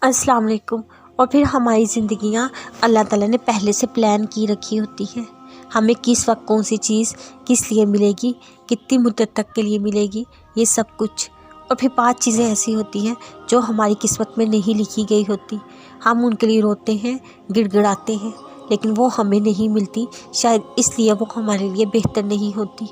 अस्सलाम वालेकुम। और फिर हमारी ज़िंदगियाँ अल्लाह ताला ने पहले से प्लान की रखी होती हैं। हमें किस वक्त कौन सी चीज़ किस लिए मिलेगी, कितनी मुद्दत तक के लिए मिलेगी, ये सब कुछ। और फिर 5 चीज़ें ऐसी होती हैं जो हमारी किस्मत में नहीं लिखी गई होती। हम उनके लिए रोते हैं, गिड़गिड़ाते हैं, लेकिन वो हमें नहीं मिलती, शायद इसलिए वो हमारे लिए बेहतर नहीं होती।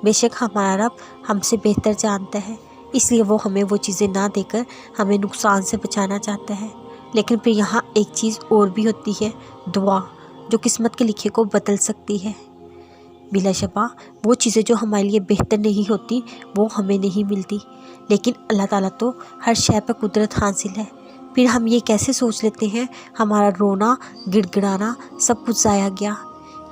बेशक हमारा रब हमसे बेहतर जानता है, इसलिए वो हमें वो चीज़ें ना देकर हमें नुकसान से बचाना चाहता है। लेकिन फिर यहाँ एक चीज़ और भी होती है, दुआ, जो किस्मत के लिखे को बदल सकती है। बिलाशबा वो चीज़ें जो हमारे लिए बेहतर नहीं होती वो हमें नहीं मिलती, लेकिन अल्लाह ताला तो हर शय पर कुदरत हासिल है। फिर हम ये कैसे सोच लेते हैं हमारा रोना गिड़गिड़ाना सब कुछ ज़ाया गया,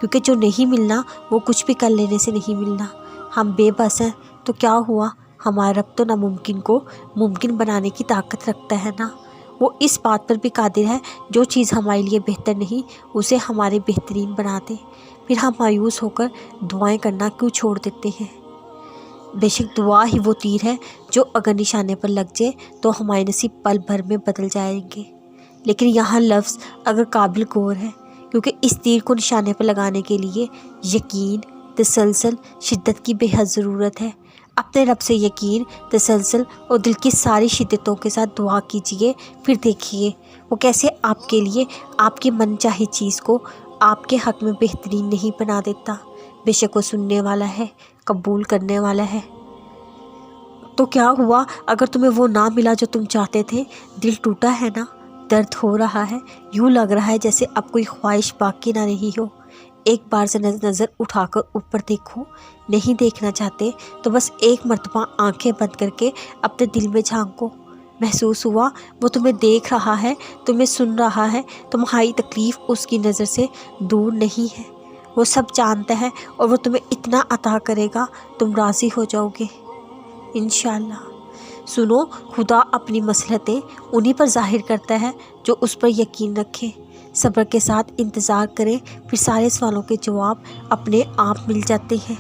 क्योंकि जो नहीं मिलना वो कुछ भी कर लेने से नहीं मिलना। हम बेबस हैं तो क्या हुआ, हमारा रब तो नामुमकिन को मुमकिन बनाने की ताकत रखता है ना। वो इस बात पर भी कादिर है जो चीज़ हमारे लिए बेहतर नहीं उसे हमारे बेहतरीन बना दे। फिर हम मायूस होकर दुआएं करना क्यों छोड़ देते हैं। बेशक दुआ ही वो तीर है जो अगर निशाने पर लग जाए तो हमारे नसीब पल भर में बदल जाएंगे। लेकिन यहाँ लफ्ज़ अगर काबिल गौर है, क्योंकि इस तीर को निशाने पर लगाने के लिए यकीन, तसलसल, शिद्दत की बेहद ज़रूरत है। अपने रब से यकीन, तसलसल और दिल की सारी शिद्दतों के साथ दुआ कीजिए। फिर देखिए वो कैसे आपके लिए आपकी मनचाही चीज़ को आपके हक़ में बेहतरीन नहीं बना देता। बेशक वो सुनने वाला है, कबूल करने वाला है। तो क्या हुआ अगर तुम्हें वो ना मिला जो तुम चाहते थे? दिल टूटा है ना, दर्द हो रहा है, यूँ लग रहा है जैसे अब कोई ख्वाहिश बाकी ना रही हो। एक बार से नज़र उठाकर ऊपर देखो। नहीं देखना चाहते तो बस एक मर्तबा आंखें बंद करके अपने दिल में झांको। महसूस हुआ वो तुम्हें देख रहा है, तुम्हें सुन रहा है, तुम्हारी तकलीफ़ उसकी नज़र से दूर नहीं है। वो सब जानता है और वो तुम्हें इतना अता करेगा तुम राज़ी हो जाओगे इंशाअल्लाह। सुनो, खुदा अपनी मसलहतें उन्हीं पर ज़ाहिर करता है जो उस पर यकीन रखें। सब्र के साथ इंतज़ार करें, फिर सारे सवालों के जवाब अपने आप मिल जाते हैं।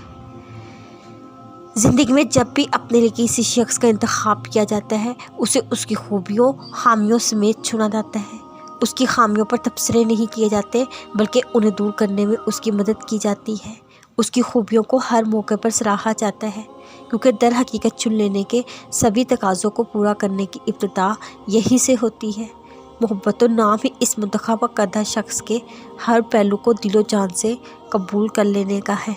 ज़िंदगी में जब भी अपने लिए किसी शख्स का इंतखाब किया जाता है उसे उसकी खूबियों खामियों समेत चुना जाता है। उसकी खामियों पर तबसरे नहीं किए जाते, बल्कि उन्हें दूर करने में उसकी मदद की जाती है। उसकी खूबियों को हर मौके पर सराहा जाता है, क्योंकि दर हकीकत चुन लेने के सभी तकाज़ों को पूरा करने की इब्तिदा यही से होती है। मोहब्बत नाम ही इस मुंतखब करदा शख्स के हर पहलू को दिलो जान से कबूल कर लेने का है।